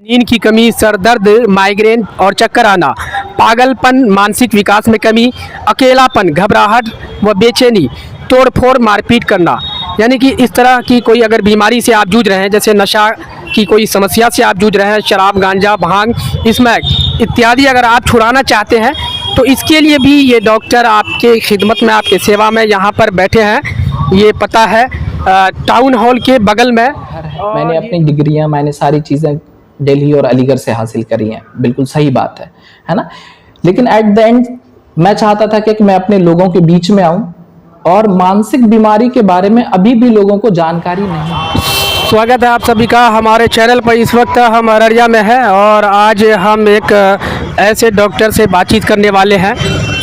नींद की कमी, सर दर्द, माइग्रेन और चक्कर आना, पागलपन, मानसिक विकास में कमी, अकेलापन, घबराहट व बेचैनी, तोड़फोड़, मारपीट करना, यानी कि इस तरह की कोई अगर बीमारी से आप जूझ रहे हैं, जैसे नशा की कोई समस्या से आप जूझ रहे हैं, शराब, गांजा, भांग, स्मैक इत्यादि अगर आप छुड़ाना चाहते हैं तो इसके लिए भी ये डॉक्टर आपके खिदमत में, आपके सेवा में यहाँ पर बैठे हैं। ये पता है टाउन हॉल के बगल में। मैंने अपनी डिग्रियां, मैंने सारी चीज़ें दिल्ली और अलीगढ़ से हासिल करी हैं, बिल्कुल सही बात है ना। लेकिन एट द एंड मैं चाहता था कि मैं अपने लोगों के बीच में आऊं, और मानसिक बीमारी के बारे में अभी भी लोगों को जानकारी नहीं है। स्वागत है आप सभी का हमारे चैनल पर। इस वक्त हम अररिया में हैं और आज हम एक ऐसे डॉक्टर से बातचीत करने वाले हैं,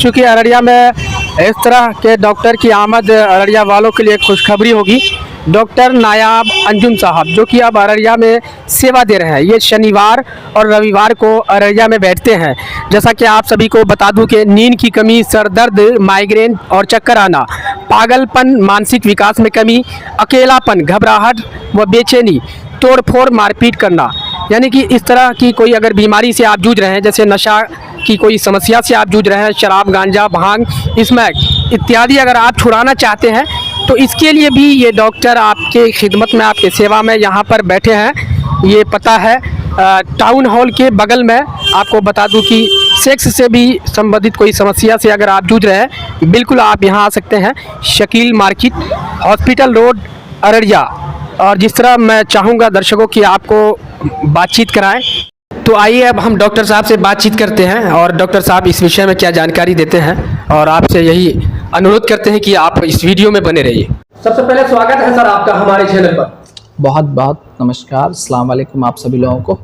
क्योंकि अररिया में इस तरह के डॉक्टर की आमद अररिया वालों के लिए खुशखबरी होगी। डॉक्टर नायाब अंजुम साहब, जो कि अब अररिया में सेवा दे रहे हैं, ये शनिवार और रविवार को अररिया में बैठते हैं। जैसा कि आप सभी को बता दूं कि नींद की कमी, सर दर्द, माइग्रेन और चक्कर आना, पागलपन, मानसिक विकास में कमी, अकेलापन, घबराहट व बेचैनी, तोड़फोड़, मारपीट करना, यानी कि इस तरह की कोई अगर बीमारी से आप जूझ रहे हैं, जैसे नशा की कोई समस्या से आप जूझ रहे हैं, शराब, गांजा, भांग, स्मैक इत्यादि अगर आप छुड़ाना चाहते हैं तो इसके लिए भी ये डॉक्टर आपके खिदमत में, आपके सेवा में यहाँ पर बैठे हैं। ये पता है टाउन हॉल के बगल में। आपको बता दूं कि सेक्स से भी संबंधित कोई समस्या से अगर आप जूझ रहे हैं, बिल्कुल आप यहाँ आ सकते हैं। Shakeel market, hospital road, Araria. और जिस तरह मैं चाहूँगा दर्शकों की आपको बातचीत कराएं, तो आइए अब हम डॉक्टर साहब से बातचीत करते हैं और डॉक्टर साहब इस विषय में क्या जानकारी देते हैं, और आपसे यही अनुरोध करते हैं कि आप इस वीडियो में बने रहिए। सबसे पहले स्वागत है सर आपका हमारे चैनल पर। बहुत बहुत नमस्कार, अस्सलाम वालेकुम आप सभी लोगों को।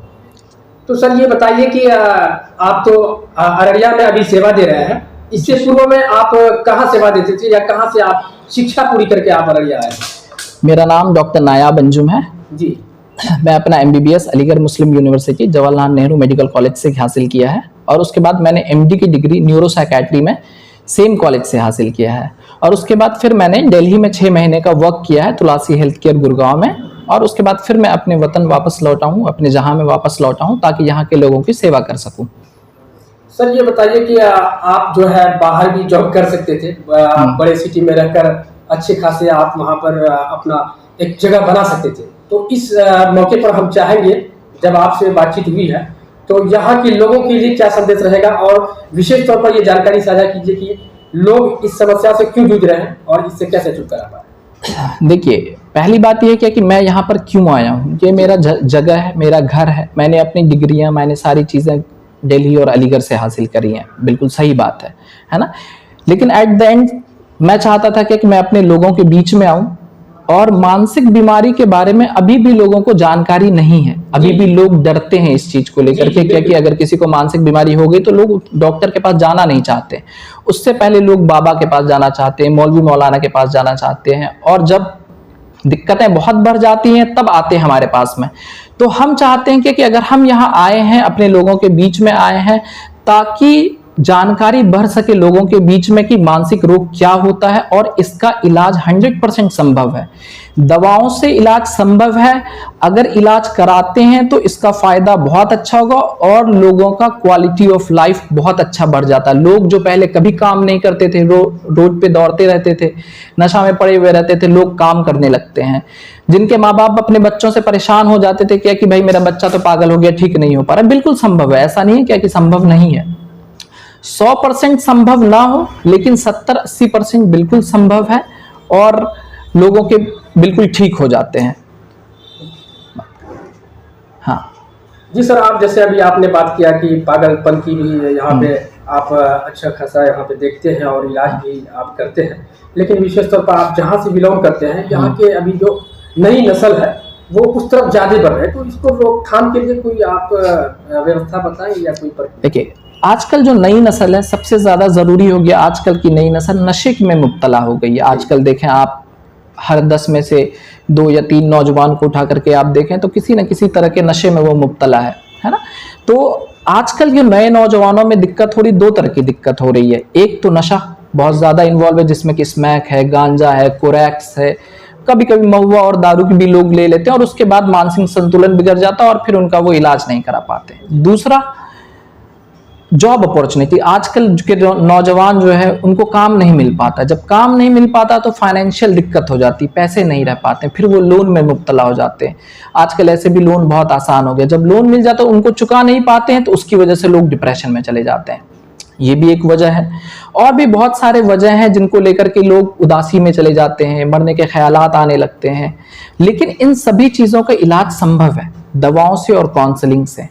तो सर ये बताइए कि आप तो अररिया में अभी सेवा दे रहे हैं, इससे पूर्व में आप कहाँ सेवा देते थे या कहाँ से आप शिक्षा पूरी करके आप अररिया आए? मेरा नाम डॉक्टर नायाब अंजुम है जी। मैं अपना MBBS Aligarh Muslim university Jawaharlal Nehru medical college से हासिल किया है, और उसके बाद मैंने MD की डिग्री न्यूरो साइकेट्री में सेम कॉलेज से हासिल किया है। और उसके बाद फिर मैंने दिल्ली में 6 महीने का वर्क किया है तुलसी हेल्थ केयर गुड़गांव में, और उसके बाद फिर मैं अपने वतन वापस लौटा हूँ, अपने जहाँ में वापस लौटा हूँ, ताकि यहाँ के लोगों की सेवा कर सकूँ। सर ये बताइए कि आप जो है बाहर भी जॉब कर सकते थे, बड़े सिटी में रहकर अच्छे खासे आप वहाँ पर अपना एक जगह बना सकते थे। तो इस मौके पर हम चाहेंगे, जब आपसे बातचीत हुई है तो यहाँ के लोगों के लिए क्या संदेश रहेगा, और विशेष तौर पर ये जानकारी साझा कीजिए कि लोग इस समस्या से क्यों जूझ रहे हैं और इससे कैसे छुटकारा पाएं। देखिए, पहली बात यह है कि मैं यहाँ पर क्यों आया हूँ। ये मेरा जगह है, मेरा घर है। मैंने अपनी डिग्रियां, मैंने सारी चीज़ें दिल्ली और अलीगढ़ से हासिल करी हैं, बिल्कुल सही बात है ना। लेकिन एट द एंड मैं चाहता था कि मैं अपने लोगों के बीच में आऊं, और मानसिक बीमारी के बारे में अभी भी लोगों को जानकारी नहीं है। अभी भी लोग डरते हैं इस चीज को लेकर के, क्या कि अगर किसी को मानसिक बीमारी हो गई तो लोग डॉक्टर के पास जाना नहीं चाहते। उससे पहले लोग बाबा के पास जाना चाहते हैं, मौलवी मौलाना के पास जाना चाहते हैं, और जब दिक्कतें बहुत बढ़ जाती हैं तब आते हैं हमारे पास में। तो हम चाहते हैं कि अगर हम यहाँ आए हैं, अपने लोगों के बीच में आए हैं, ताकि जानकारी बढ़ सके लोगों के बीच में कि मानसिक रोग क्या होता है, और इसका इलाज 100% संभव है। दवाओं से इलाज संभव है। अगर इलाज कराते हैं तो इसका फायदा बहुत अच्छा होगा, और लोगों का क्वालिटी ऑफ लाइफ बहुत अच्छा बढ़ जाता है। लोग जो पहले कभी काम नहीं करते थे, रोड पे दौड़ते रहते थे, नशा में पड़े हुए रहते थे, लोग काम करने लगते हैं। जिनके माँ बाप अपने बच्चों से परेशान हो जाते थे क्या कि भाई मेरा बच्चा तो पागल हो गया, ठीक नहीं हो पा रहा, बिल्कुल संभव है। ऐसा नहीं है क्या कि संभव नहीं है। 100% संभव ना हो, लेकिन 70-80% बिल्कुल संभव है, और लोगों के बिल्कुल ठीक हो जाते हैं। हाँ जी सर, आप जैसे अभी आपने बात किया कि पागलपन की भी यहाँ पे आप अच्छा खासा यहाँ पे देखते हैं और इलाज भी आप करते हैं, लेकिन विशेष तौर पर आप जहाँ से बिलोंग करते हैं, यहाँ के अभी जो नई नस्ल है वो उस तरफ ज्यादा बढ़ रहे हैं, तो इसको रोकथाम के लिए कोई आप व्यवस्था बताएं या कोई प्रक्रिया? देखिए, आजकल जो नई नस्ल है, सबसे ज्यादा जरूरी हो गया आजकल की नई नस्ल नशे में मुब्तला हो गई है। आजकल देखें आप, हर 10 में से 2 या 3 नौजवान को उठा करके आप देखें तो किसी न किसी तरह के नशे में वो मुब्तला है ना। तो आजकल के नए नौजवानों में दिक्कत हो रही, 2 तरह की दिक्कत हो रही है। एक तो नशा बहुत ज्यादा इन्वॉल्व है, जिसमें कि स्मैक है, गांजा है, कोरैक्स है, कभी कभी महुआ और दारू भी लोग ले लेते हैं और उसके बाद मानसिक संतुलन बिगड़ जाता है और फिर उनका वो इलाज नहीं करा पाते। दूसरा, जॉब अपॉर्चुनिटी। आजकल के जो नौजवान जो है उनको काम नहीं मिल पाता, जब काम नहीं मिल पाता तो फाइनेंशियल दिक्कत हो जाती, पैसे नहीं रह पाते, फिर वो लोन में मुब्तला हो जाते हैं। आजकल ऐसे भी लोन बहुत आसान हो गया, जब लोन मिल जाता है उनको चुका नहीं पाते हैं तो उसकी वजह से लोग डिप्रेशन में चले जाते हैं। ये भी एक वजह है। और भी बहुत सारे वजह हैं जिनको लेकर के लोग उदासी में चले जाते हैं, मरने के ख्यालात आने लगते हैं। लेकिन इन सभी चीज़ों का इलाज संभव है दवाओं से और काउंसलिंग से।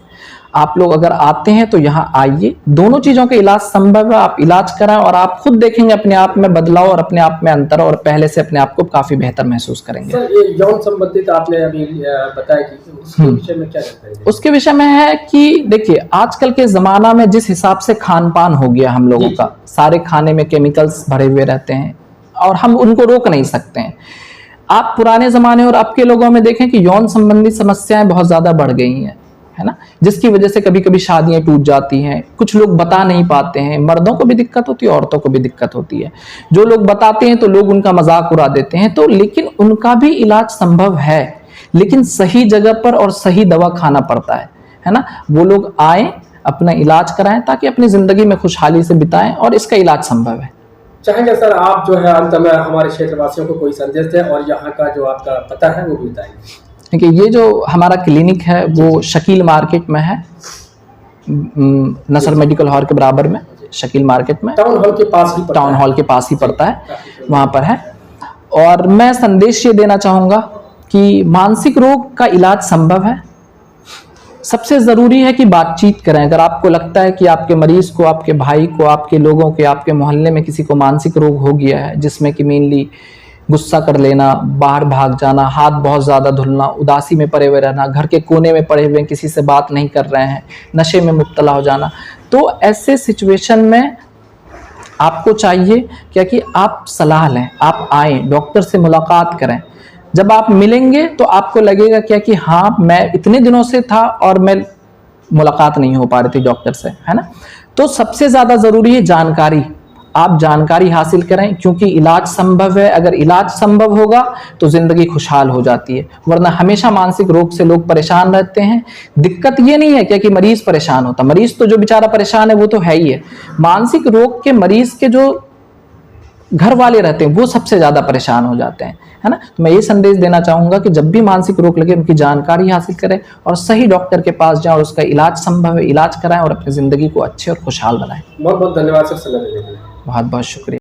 आप लोग अगर आते हैं तो यहाँ आइए, दोनों चीज़ों का इलाज संभव है। आप इलाज कराएं और आप खुद देखेंगे अपने आप में बदलाव और अपने आप में अंतर, और पहले से अपने आप को काफ़ी बेहतर महसूस करेंगे। सर, ये यौन संबंधित आपने अभी बताया कि उसके विषय में क्या जानकारी है? उसके विषय में है कि देखिए, आजकल के ज़माना में जिस हिसाब से खान पान हो गया हम लोगों का, सारे खाने में केमिकल्स भरे हुए रहते हैं और हम उनको रोक नहीं सकते हैं। आप पुराने ज़माने और अब के लोगों में देखें कि यौन संबंधी समस्याएं बहुत ज़्यादा बढ़ गई हैं, है ना, जिसकी वजह से कभी कभी शादियां टूट जाती हैं। कुछ लोग बता नहीं पाते हैं, मर्दों को भी दिक्कत होती है, औरतों को भी दिक्कत होती है। जो लोग बताते हैं तो लोग उनका मजाक उड़ा देते हैं, तो लेकिन उनका भी इलाज संभव है, लेकिन सही जगह पर और सही दवा खाना पड़ता है ना। वो लोग आए, अपना इलाज कराएं ताकि अपनी जिंदगी में खुशहाली से बिताएं, और इसका इलाज संभव है। चाहेंगे सर आप जो है अंत में हमारे क्षेत्रवासियों को कोई संदेश दें और यहाँ का जो आपका पता है वो भी बताएंगे। देखिए, ये जो हमारा क्लिनिक है वो शकील मार्केट में है, नसर मेडिकल हॉल के बराबर में, शकील मार्केट में, टाउन हॉल के पास ही टाउन हॉल के पास ही पड़ता है, वहाँ पर है। और मैं संदेश ये देना चाहूँगा कि मानसिक रोग का इलाज संभव है। सबसे ज़रूरी है कि बातचीत करें। अगर आपको लगता है कि आपके मरीज़ को, आपके भाई को, आपके लोगों के, आपके मोहल्ले में किसी को मानसिक रोग हो गया है, जिसमें कि मेनली गुस्सा कर लेना, बाहर भाग जाना, हाथ बहुत ज़्यादा धुलना, उदासी में पड़े हुए रहना, घर के कोने में पड़े हुए किसी से बात नहीं कर रहे हैं, नशे में मुब्तला हो जाना, तो ऐसे सिचुएशन में आपको चाहिए क्या कि आप सलाह लें, आप आएँ, डॉक्टर से मुलाकात करें। जब आप मिलेंगे तो आपको लगेगा क्या कि हाँ, मैं इतने दिनों से था और मैं मुलाकात नहीं हो पा रही थी डॉक्टर से, है ना। तो सबसे ज़्यादा ज़रूरी है जानकारी। आप जानकारी हासिल करें, क्योंकि इलाज संभव है। अगर इलाज संभव होगा तो ज़िंदगी खुशहाल हो जाती है, वरना हमेशा मानसिक रोग से लोग परेशान रहते हैं। दिक्कत ये नहीं है क्या कि मरीज़ परेशान होता, मरीज़ तो जो बेचारा परेशान है वो तो है ही है। मानसिक रोग के मरीज़ के जो घर वाले रहते हैं वो सबसे ज़्यादा परेशान हो जाते हैं, है ना। तो मैं ये संदेश देना चाहूँगा कि जब भी मानसिक रोग लगे उनकी जानकारी हासिल करें और सही डॉक्टर के पास जाएं और उसका इलाज संभव है, इलाज कराएं और अपनी ज़िंदगी को अच्छे और खुशहाल बनाएं। बहुत बहुत धन्यवाद सर, सलाह देने के लिए। बहुत बहुत शुक्रिया।